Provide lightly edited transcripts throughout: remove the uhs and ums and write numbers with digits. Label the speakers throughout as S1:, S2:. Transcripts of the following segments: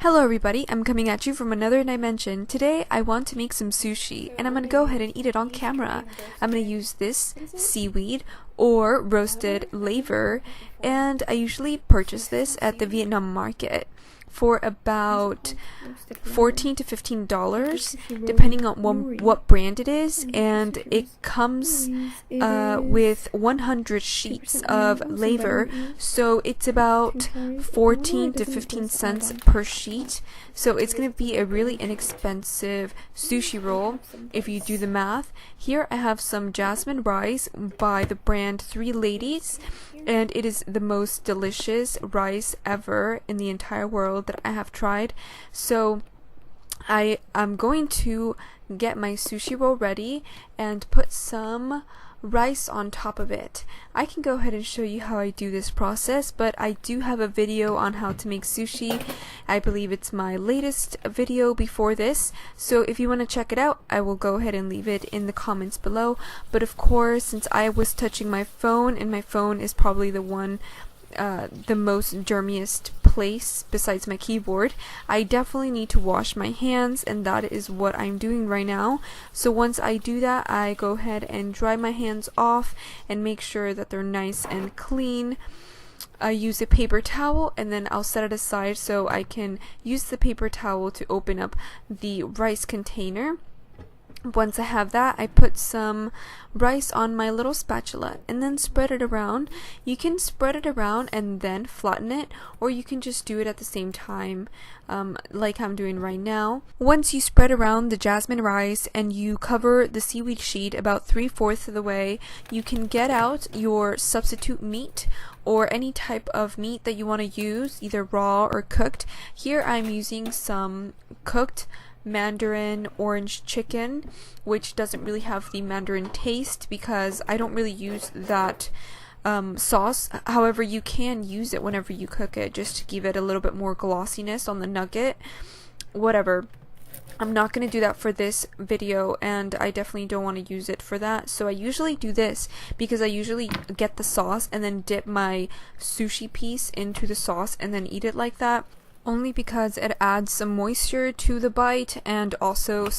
S1: Hello everybody, I'm coming at you from another dimension. Today I want to make some sushi and I'm going to go ahead and eat it on camera. I'm going to use this seaweed or roasted laver, and I usually purchase this at the Vietnam market for about $14 to $15 depending on what brand it is, and it comes with 100 sheets of laver, so it's about 14 to 15 cents per sheet. So it's going to be a really inexpensive sushi roll if you do the math. Here I have some jasmine rice by the brand Three Ladies, and it is the most delicious rice ever in the entire world that I have tried. So I am going to get my sushi roll ready and put some rice on top of it. I can go ahead and show you how I do this process, but I do have a video on how to make sushi. I believe it's my latest video before this, so if you want to check it out, I will go ahead and leave it in the comments below. But of course, since I was touching my phone, and my phone is probably the most germiest place besides my keyboard, I definitely need to wash my hands, and that is what I'm doing right now. So once I do that, I go ahead and dry my hands off and make sure that they're nice and clean. I use a paper towel, and then I'll set it aside so I can use the paper towel to open up the rice container. Once I have that, I put some rice on my little spatula and then spread it around. You can spread it around and then flatten it, or you can just do it at the same time, like I'm doing right now. Once you spread around the jasmine rice and you cover the seaweed sheet about 3/4 of the way, you can get out your substitute meat or any type of meat that you want to use, either raw or cooked. Here I'm using some cooked Mandarin orange chicken, which doesn't really have the Mandarin taste because I don't really use that sauce. However, you can use it whenever you cook it just to give it a little bit more glossiness on the nugget. Whatever. I'm not going to do that for this video, and I definitely don't want to use it for that. So I usually do this because I usually get the sauce and then dip my sushi piece into the sauce and then eat it like that. Only because it adds some moisture to the bite and also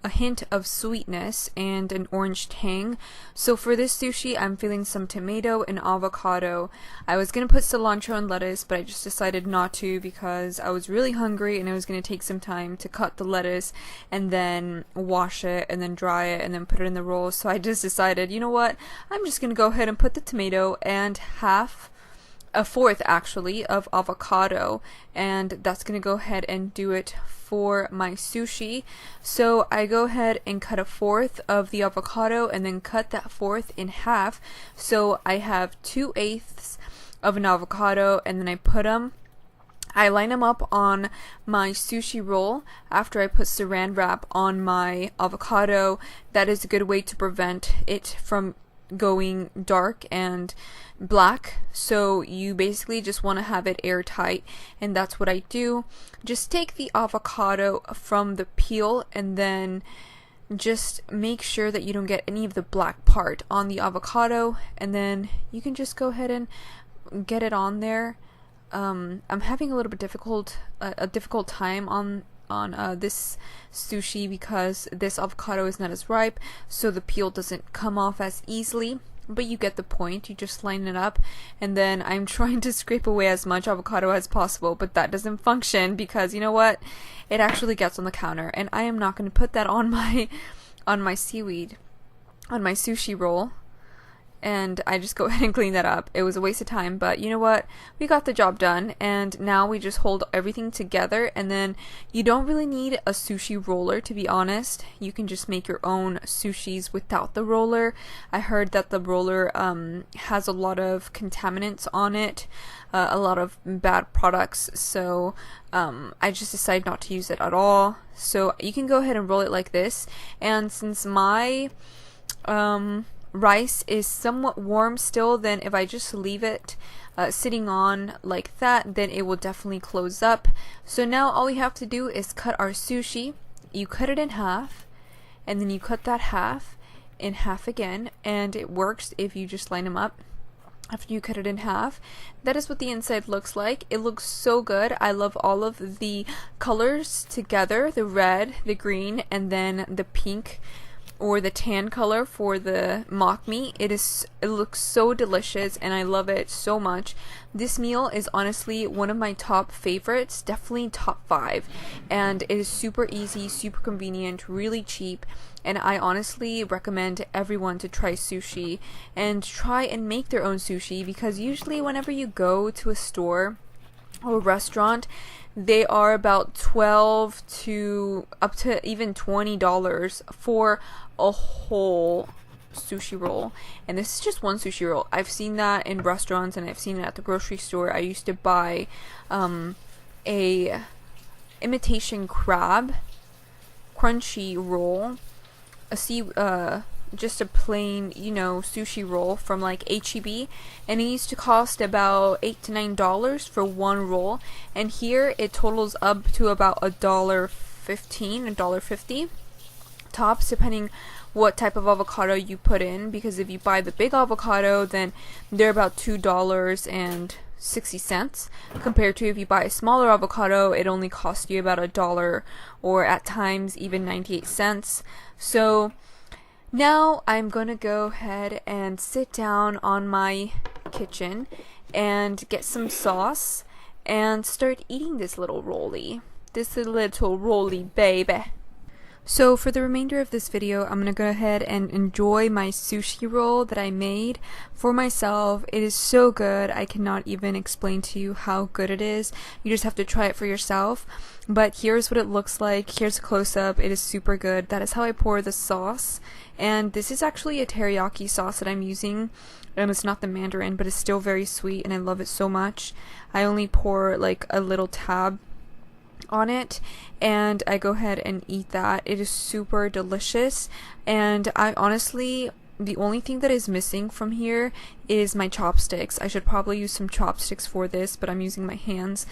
S1: a hint of sweetness and an orange tang. So for this sushi, I'm feeling some tomato and avocado. I was going to put cilantro and lettuce, but I just decided not to because I was really hungry and it was going to take some time to cut the lettuce and then wash it and then dry it and then put it in the roll. So I just decided, you know what, I'm just going to go ahead and put the tomato and a fourth actually of avocado, and that's gonna go ahead and do it for my sushi. So I go ahead and cut a fourth of the avocado and then cut that fourth in half, so I have 2/8 of an avocado, and then I line them up on my sushi roll after I put saran wrap on my avocado. That is a good way to prevent it from going dark and black, so you basically just want to have it airtight, and that's what I do. Just take the avocado from the peel and then just make sure that you don't get any of the black part on the avocado, and then you can just go ahead and get it on there. I'm having a little bit difficult time on this sushi because this avocado is not as ripe, so the peel doesn't come off as easily, but you get the point. You just line it up, and then I'm trying to scrape away as much avocado as possible, but that doesn't function because, you know what, it actually gets on the counter, and I am not going to put that on my seaweed, on my sushi roll. And I just go ahead and clean that up. It was a waste of time, but you know what? We got the job done, and now we just hold everything together, and then you don't really need a sushi roller, to be honest. You can just make your own sushis without the roller. I heard that the roller has a lot of contaminants on it, a lot of bad products, so I just decided not to use it at all. So you can go ahead and roll it like this, and since my rice is somewhat warm still, then if I just leave it sitting on like that, then it will definitely close up. So now all we have to do is cut our sushi. You cut it in half, and then you cut that half in half again, and it works if you just line them up. after you cut it in half. That is what the inside looks like. It looks so good. I love all of the colors together, the red, the green, and then the pink or the tan color for the mock meat. It looks so delicious and I love it so much. This meal is honestly one of my top favorites, definitely top 5, and it is super easy, super convenient, really cheap, and I honestly recommend everyone to try sushi and try and make their own sushi, because usually whenever you go to a store or restaurant, they are about 12 to up to even $20 for a whole sushi roll, and this is just one sushi roll. I've seen that in restaurants and I've seen it at the grocery store. I used to buy a imitation crab crunchy roll, just a plain, sushi roll from like HEB, and it used to cost about $8 to $9 for one roll, and here it totals up to about $1.15, $1.50 tops, depending what type of avocado you put in, because if you buy the big avocado, then they're about $2.60, compared to if you buy a smaller avocado, it only costs you about $1, or at times even 98 cents. So now I'm gonna go ahead and sit down on my kitchen and get some sauce and start eating this little rolly. This little rolly baby. So for the remainder of this video, I'm gonna go ahead and enjoy my sushi roll that I made for myself. It is so good. I cannot even explain to you how good it is. You just have to try it for yourself. But here's what it looks like. Here's a close-up. It is super good. That is how I pour the sauce. And this is actually a teriyaki sauce that I'm using. And it's not the mandarin, but it's still very sweet and I love it so much. I only pour like a little tab on it and I go ahead and eat that. It is super delicious, and I honestly, the only thing that is missing from here is my chopsticks. I should probably use some chopsticks for this, but I'm using my hands.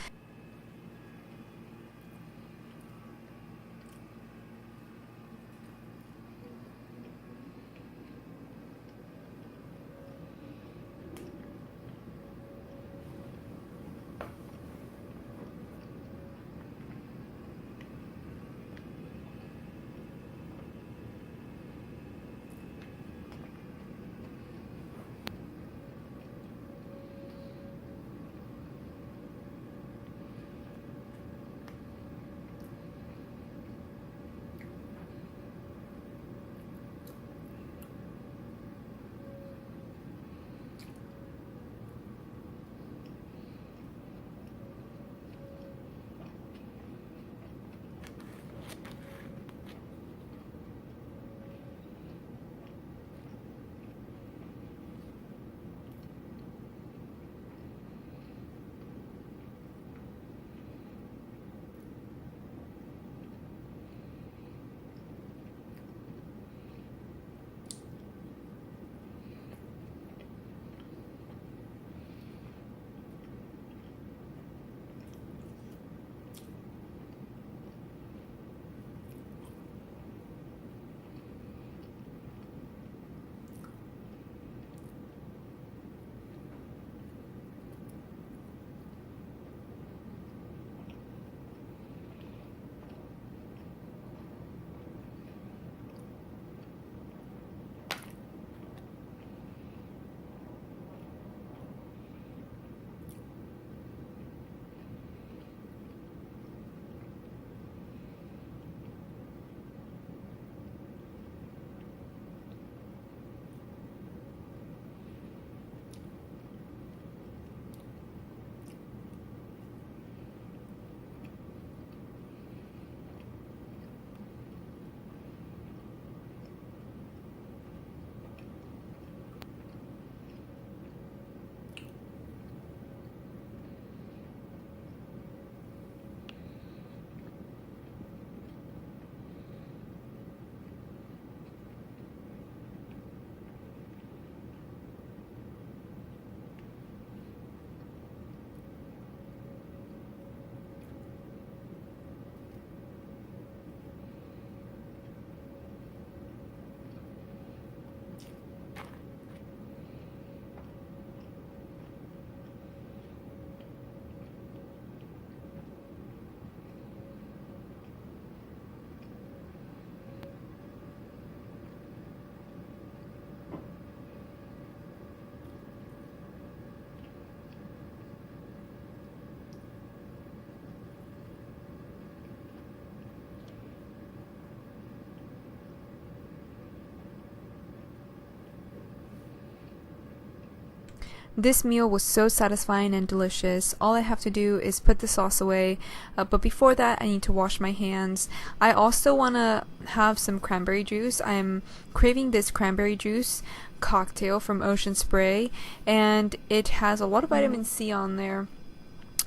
S1: This meal was so satisfying and delicious. All I have to do is put the sauce away, but before that I need to wash my hands. I also want to have some cranberry juice. I'm craving this cranberry juice cocktail from Ocean Spray, and it has a lot of vitamin C on there.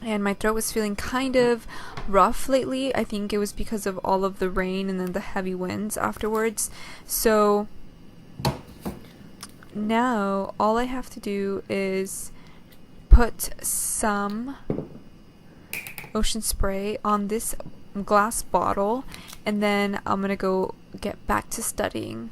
S1: And my throat was feeling kind of rough lately. I think it was because of all of the rain and then the heavy winds afterwards. So now all I have to do is put some Ocean Spray on this glass bottle, and then I'm gonna go get back to studying.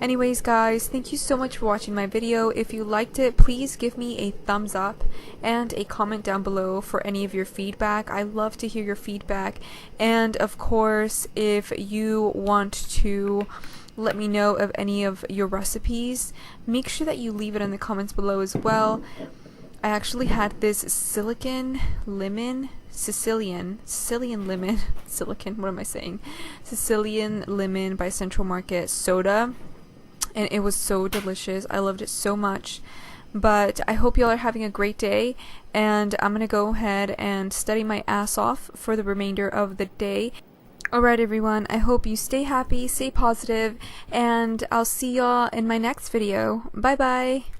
S1: Anyways guys, thank you so much for watching my video. If you liked it, please give me a thumbs up and a comment down below for any of your feedback. I love to hear your feedback. And of course, if you want to let me know of any of your recipes, make sure that you leave it in the comments below as well. I actually had this Sicilian lemon by Central Market soda, and it was so delicious. I loved it so much. But I hope y'all are having a great day, and I'm gonna go ahead and study my ass off for the remainder of the day. Alright everyone, I hope you stay happy, stay positive, and I'll see y'all in my next video. Bye bye!